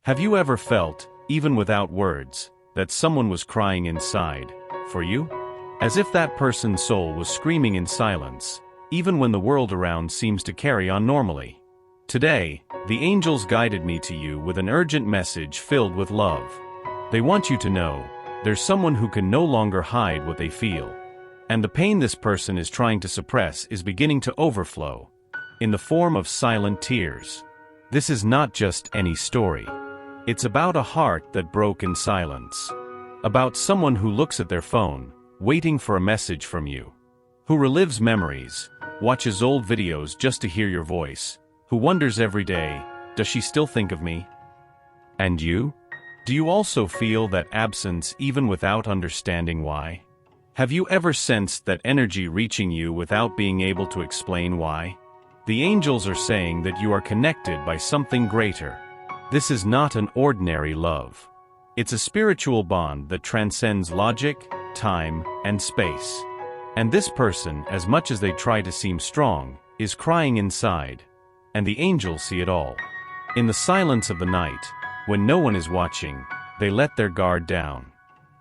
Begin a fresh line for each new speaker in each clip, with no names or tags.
Have you ever felt, even without words, that someone was crying inside, for you? As if that person's soul was screaming in silence, even when the world around seems to carry on normally. Today, the angels guided me to you with an urgent message filled with love. They want you to know, there's someone who can no longer hide what they feel. And the pain this person is trying to suppress is beginning to overflow, in the form of silent tears. This is not just any story. It's about a heart that broke in silence. About someone who looks at their phone, waiting for a message from you. Who relives memories, watches old videos just to hear your voice. Who wonders every day, does she still think of me? And you? Do you also feel that absence even without understanding why? Have you ever sensed that energy reaching you without being able to explain why? The angels are saying that you are connected by something greater. This is not an ordinary love. It's a spiritual bond that transcends logic, time, and space. And this person, as much as they try to seem strong, is crying inside. And the angels see it all. In the silence of the night, when no one is watching, they let their guard down.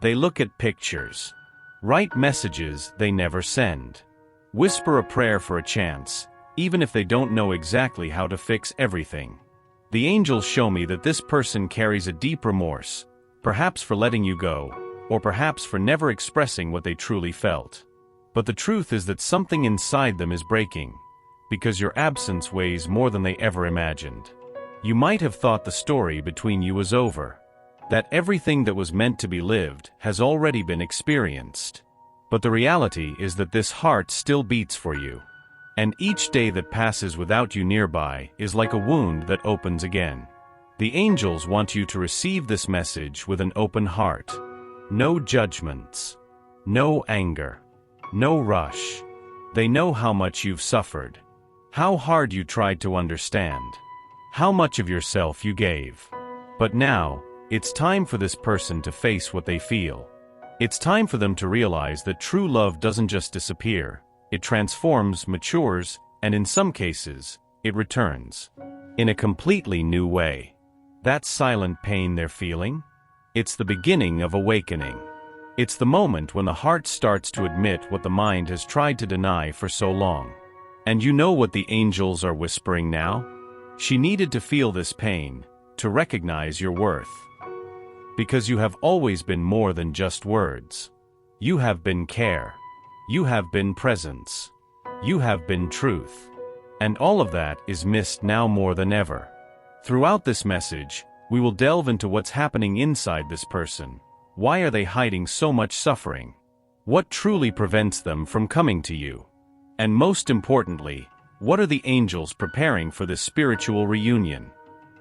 They look at pictures. Write messages they never send. Whisper a prayer for a chance, even if they don't know exactly how to fix everything. The angels show me that this person carries a deep remorse, perhaps for letting you go, or perhaps for never expressing what they truly felt. But the truth is that something inside them is breaking, because your absence weighs more than they ever imagined. You might have thought the story between you was over, that everything that was meant to be lived has already been experienced. But the reality is that this heart still beats for you. And each day that passes without you nearby is like a wound that opens again. The angels want you to receive this message with an open heart. No judgments. No anger. No rush. They know how much you've suffered. How hard you tried to understand. How much of yourself you gave. But now, it's time for this person to face what they feel. It's time for them to realize that true love doesn't just disappear. It transforms, matures, and in some cases, it returns. In a completely new way. That silent pain they're feeling? It's the beginning of awakening. It's the moment when the heart starts to admit what the mind has tried to deny for so long. And you know what the angels are whispering now? She needed to feel this pain, to recognize your worth. Because you have always been more than just words. You have been care. You have been presence. You have been truth. And all of that is missed now more than ever. Throughout this message, we will delve into what's happening inside this person. Why are they hiding so much suffering? What truly prevents them from coming to you? And most importantly, what are the angels preparing for this spiritual reunion?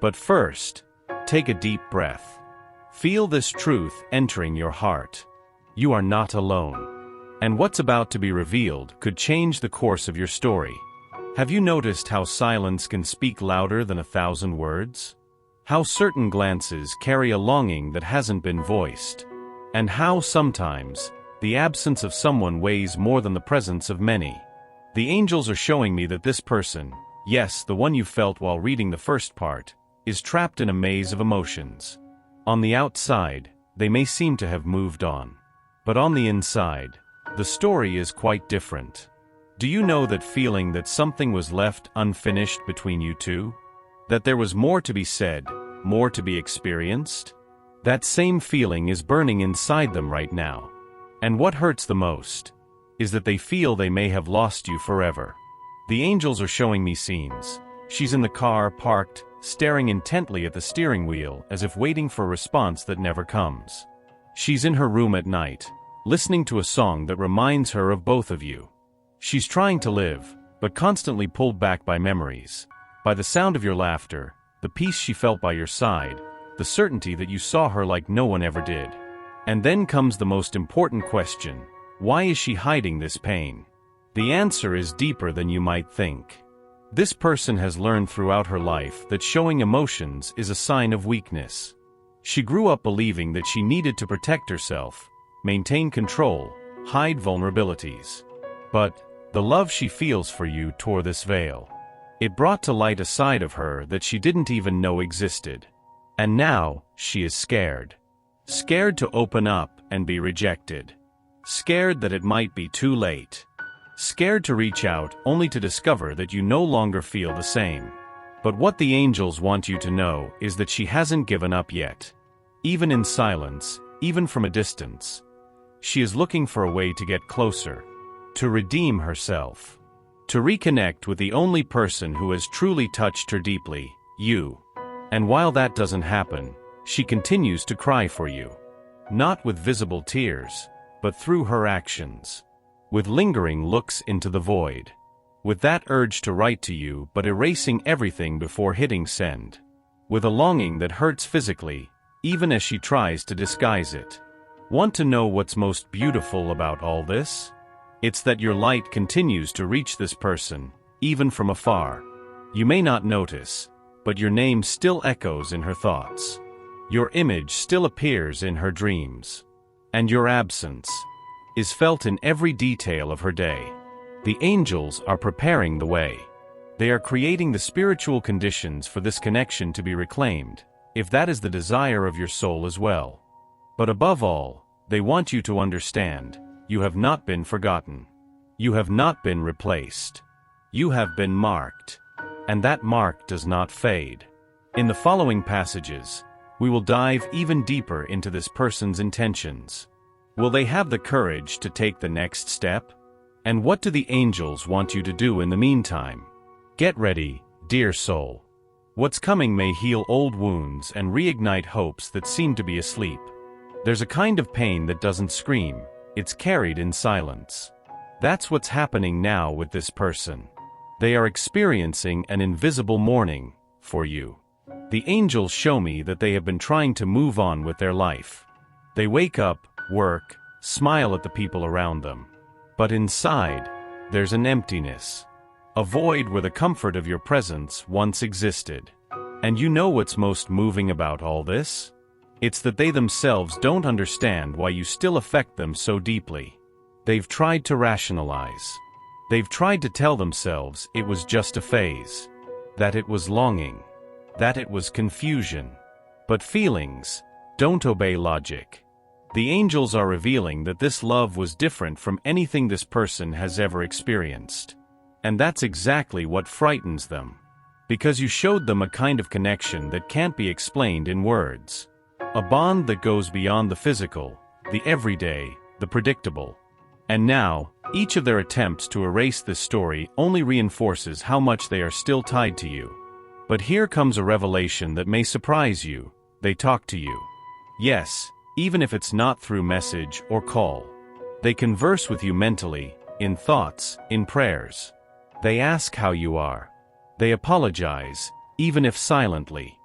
But first, take a deep breath. Feel this truth entering your heart. You are not alone. And what's about to be revealed could change the course of your story. Have you noticed how silence can speak louder than 1,000 words? How certain glances carry a longing that hasn't been voiced? And how sometimes, the absence of someone weighs more than the presence of many? The angels are showing me that this person, yes, the one you felt while reading the first part, is trapped in a maze of emotions. On the outside, they may seem to have moved on. But on the inside, the story is quite different. Do you know that feeling that something was left unfinished between you two? That there was more to be said, more to be experienced? That same feeling is burning inside them right now. And what hurts the most is that they feel they may have lost you forever. The angels are showing me scenes. She's in the car, parked, staring intently at the steering wheel as if waiting for a response that never comes. She's in her room at night, listening to a song that reminds her of both of you. She's trying to live, but constantly pulled back by memories. By the sound of your laughter, the peace she felt by your side, the certainty that you saw her like no one ever did. And then comes the most important question. Why is she hiding this pain? The answer is deeper than you might think. This person has learned throughout her life that showing emotions is a sign of weakness. She grew up believing that she needed to protect herself, maintain control, hide vulnerabilities. But the love she feels for you tore this veil. It brought to light a side of her that she didn't even know existed. And now, she is scared. Scared to open up and be rejected. Scared that it might be too late. Scared to reach out only to discover that you no longer feel the same. But what the angels want you to know is that she hasn't given up yet. Even in silence, even from a distance. She is looking for a way to get closer. To redeem herself. To reconnect with the only person who has truly touched her deeply, you. And while that doesn't happen, she continues to cry for you. Not with visible tears, but through her actions. With lingering looks into the void. With that urge to write to you but erasing everything before hitting send. With a longing that hurts physically, even as she tries to disguise it. Want to know what's most beautiful about all this? It's that your light continues to reach this person, even from afar. You may not notice, but your name still echoes in her thoughts. Your image still appears in her dreams. And your absence is felt in every detail of her day. The angels are preparing the way. They are creating the spiritual conditions for this connection to be reclaimed, if that is the desire of your soul as well. But above all, they want you to understand, you have not been forgotten. You have not been replaced. You have been marked. And that mark does not fade. In the following passages, we will dive even deeper into this person's intentions. Will they have the courage to take the next step? And what do the angels want you to do in the meantime? Get ready, dear soul. What's coming may heal old wounds and reignite hopes that seem to be asleep. There's a kind of pain that doesn't scream, it's carried in silence. That's what's happening now with this person. They are experiencing an invisible mourning for you. The angels show me that they have been trying to move on with their life. They wake up, work, smile at the people around them. But inside, there's an emptiness. A void where the comfort of your presence once existed. And you know what's most moving about all this? It's that they themselves don't understand why you still affect them so deeply. They've tried to rationalize. They've tried to tell themselves it was just a phase. That it was longing. That it was confusion. But feelings don't obey logic. The angels are revealing that this love was different from anything this person has ever experienced. And that's exactly what frightens them. Because you showed them a kind of connection that can't be explained in words. A bond that goes beyond the physical, the everyday, the predictable. And now, each of their attempts to erase this story only reinforces how much they are still tied to you. But here comes a revelation that may surprise you. They talk to you. Yes, even if it's not through message or call. They converse with you mentally, in thoughts, in prayers. They ask how you are. They apologize, even if silently.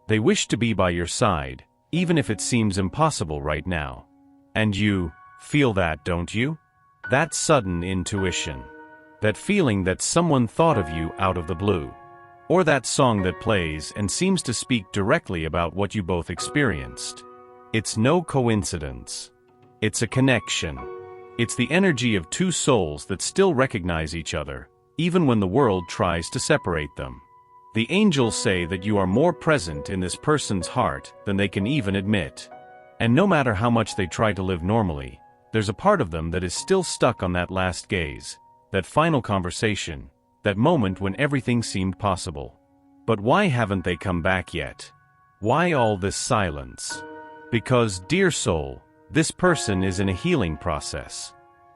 They wish to be by your side, even if it seems impossible right now. And you feel that, don't you? That sudden intuition. That feeling that someone thought of you out of the blue. Or that song that plays and seems to speak directly about what you both experienced. It's no coincidence. It's a connection. It's the energy of two souls that still recognize each other, even when the world tries to separate them. The angels say that you are more present in this person's heart than they can even admit. And no matter how much they try to live normally, there's a part of them that is still stuck on that last gaze, that final conversation, that moment when everything seemed possible. But why haven't they come back yet? Why all this silence? Because, dear soul, this person is in a healing process.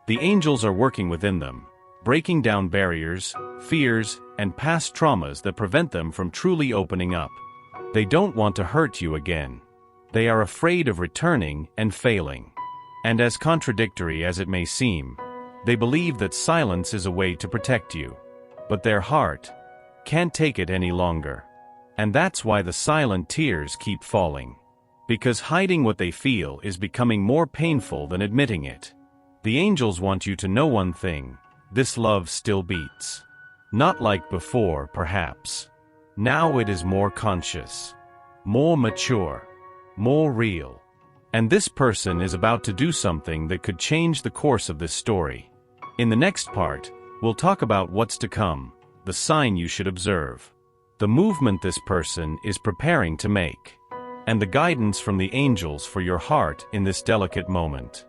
The angels are working within them, breaking down barriers, fears, and past traumas that prevent them from truly opening up. They don't want to hurt you again. They are afraid of returning and failing. And as contradictory as it may seem, they believe that silence is a way to protect you. But their heart can't take it any longer. And that's why the silent tears keep falling. Because hiding what they feel is becoming more painful than admitting it. The angels want you to know one thing: this love still beats. Not like before, perhaps. Now it is more conscious, more mature, more real. And this person is about to do something that could change the course of this story. In the next part, we'll talk about what's to come, the sign you should observe, the movement this person is preparing to make. and the guidance from the angels for your heart in this delicate moment.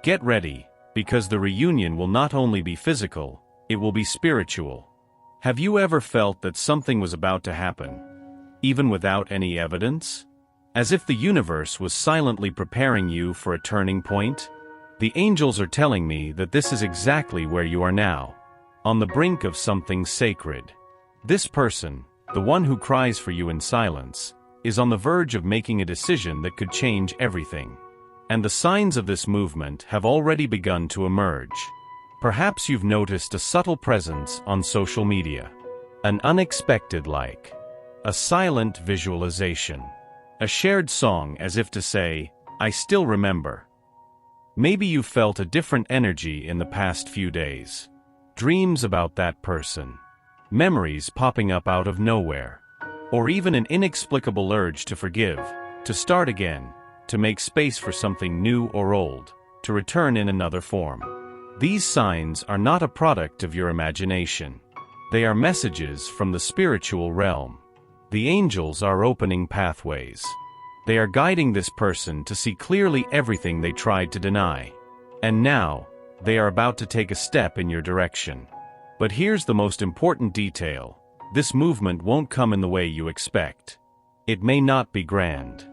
Get ready, because the reunion will not only be physical, it will be spiritual. Have you ever felt that something was about to happen, even without any evidence? As if the universe was silently preparing you for a turning point? The angels are telling me that this is exactly where you are now, on the brink of something sacred. This person, the one who cries for you in silence, is on the verge of making a decision that could change everything. And the signs of this movement have already begun to emerge. Perhaps you've noticed a subtle presence on social media. An unexpected like. A silent visualization. A shared song as if to say, "I still remember." Maybe you felt a different energy in the past few days. Dreams about that person. Memories popping up out of nowhere. Or even an inexplicable urge to forgive, to start again, to make space for something new or old, to return in another form. These signs are not a product of your imagination. They are messages from the spiritual realm. The angels are opening pathways. They are guiding this person to see clearly everything they tried to deny. And now, they are about to take a step in your direction. But here's the most important detail. This movement won't come in the way you expect. It may not be grand.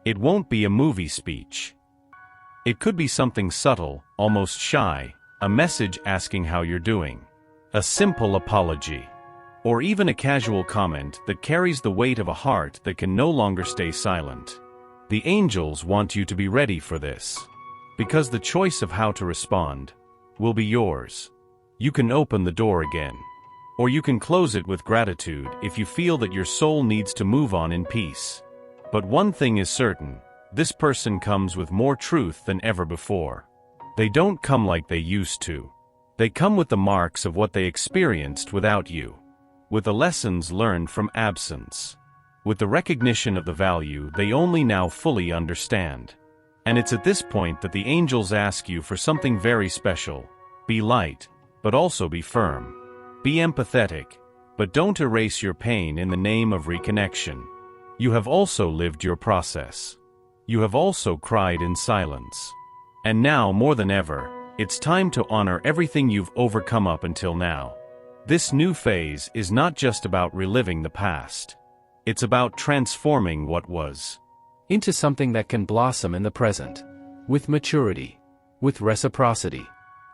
It won't be a movie speech. It could be something subtle, almost shy, a message asking how you're doing. A simple apology. Or even a casual comment that carries the weight of a heart that can no longer stay silent. The angels want you to be ready for this. Because the choice of how to respond will be yours. You can open the door again. Or you can close it with gratitude if you feel that your soul needs to move on in peace. But one thing is certain, this person comes with more truth than ever before. They don't come like they used to. They come with the marks of what they experienced without you. With the lessons learned from absence. With the recognition of the value they only now fully understand. And it's at this point that the angels ask you for something very special. Be light, but also be firm. Be empathetic, but don't erase your pain in the name of reconnection. You have also lived your process. You have also cried in silence. And now, more than ever, it's time to honor everything you've overcome up until now. This new phase is not just about reliving the past. It's about transforming what was
into something that can blossom in the present. With maturity. With reciprocity.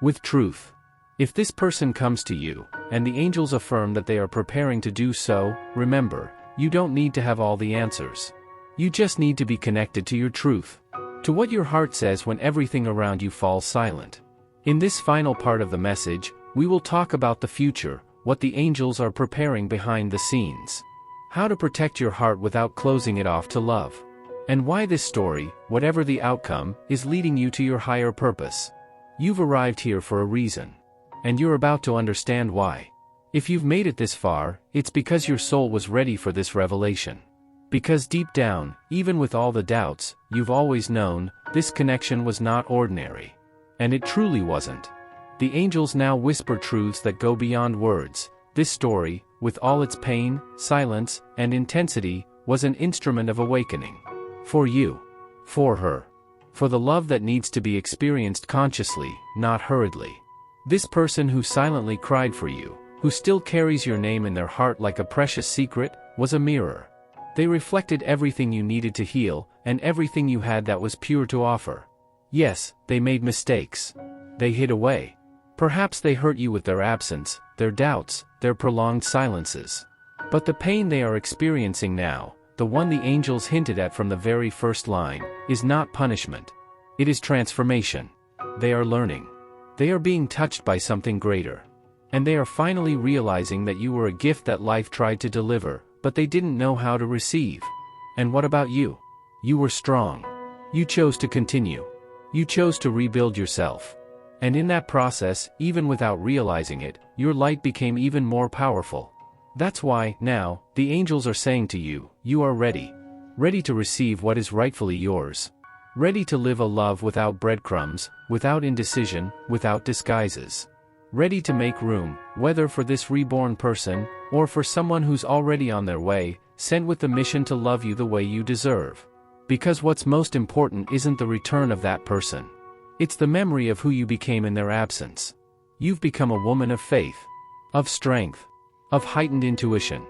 With truth. If this person comes to you, and the angels affirm that they are preparing to do so, remember, you don't need to have all the answers. You just need to be connected to your truth. To what your heart says when everything around you falls silent. In this final part of the message, we will talk about the future, what the angels are preparing behind the scenes. How to protect your heart without closing it off to love. And why this story, whatever the outcome, is leading you to your higher purpose. You've arrived here for a reason. And you're about to understand why. If you've made it this far, it's because your soul was ready for this revelation. Because deep down, even with all the doubts, you've always known, this connection was not ordinary. And it truly wasn't. The angels now whisper truths that go beyond words. This story, with all its pain, silence, and intensity, was an instrument of awakening. For you. For her. For the love that needs to be experienced consciously, not hurriedly. This person who silently cried for you, who still carries your name in their heart like a precious secret, was a mirror. They reflected everything you needed to heal, and everything you had that was pure to offer. Yes, they made mistakes. They hid away. Perhaps they hurt you with their absence, their doubts, their prolonged silences. But the pain they are experiencing now, the one the angels hinted at from the very first line, is not punishment. It is transformation. They are learning. They are being touched by something greater. And they are finally realizing that you were a gift that life tried to deliver, but they didn't know how to receive. And what about you? You were strong. You chose to continue. You chose to rebuild yourself. And in that process, even without realizing it, your light became even more powerful. That's why, now, the angels are saying to you, you are ready. Ready to receive what is rightfully yours. Ready to live a love without breadcrumbs, without indecision, without disguises. Ready to make room, whether for this reborn person, or for someone who's already on their way, sent with the mission to love you the way you deserve. Because what's most important isn't the return of that person. It's the memory of who you became in their absence. You've become a woman of faith, of strength, of heightened intuition.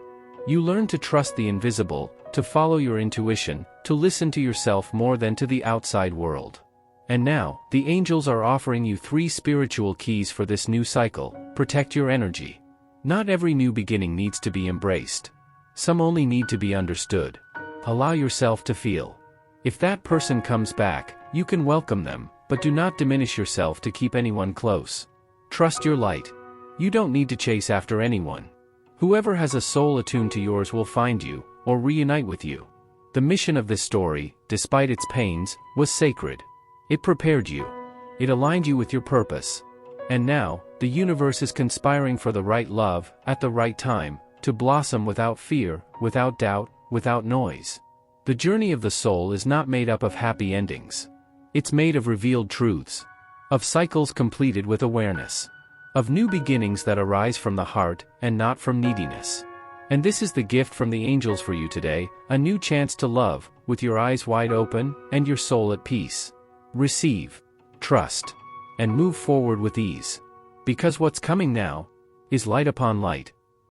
You learn to trust the invisible, to follow your intuition, to listen to yourself more than to the outside world. And now, the angels are offering you 3 spiritual keys for this new cycle. Protect your energy. Not every new beginning needs to be embraced. Some only need to be understood. Allow yourself to feel. If that person comes back, you can welcome them, but do not diminish yourself to keep anyone close. Trust your light. You don't need to chase after anyone. Whoever has a soul attuned to yours will find you, or reunite with you. The mission of this story, despite its pains, was sacred. It prepared you. It aligned you with your purpose. And now, the universe is conspiring for the right love, at the right time, to blossom without fear, without doubt, without noise. The journey of the soul is not made up of happy endings. It's made of revealed truths. Of cycles completed with awareness. Of new beginnings that arise from the heart, and not from neediness. And this is the gift from the angels for you today, a new chance to love, with your eyes wide open, and your soul at peace. Receive, trust, and move forward with ease. Because what's coming now is light upon light.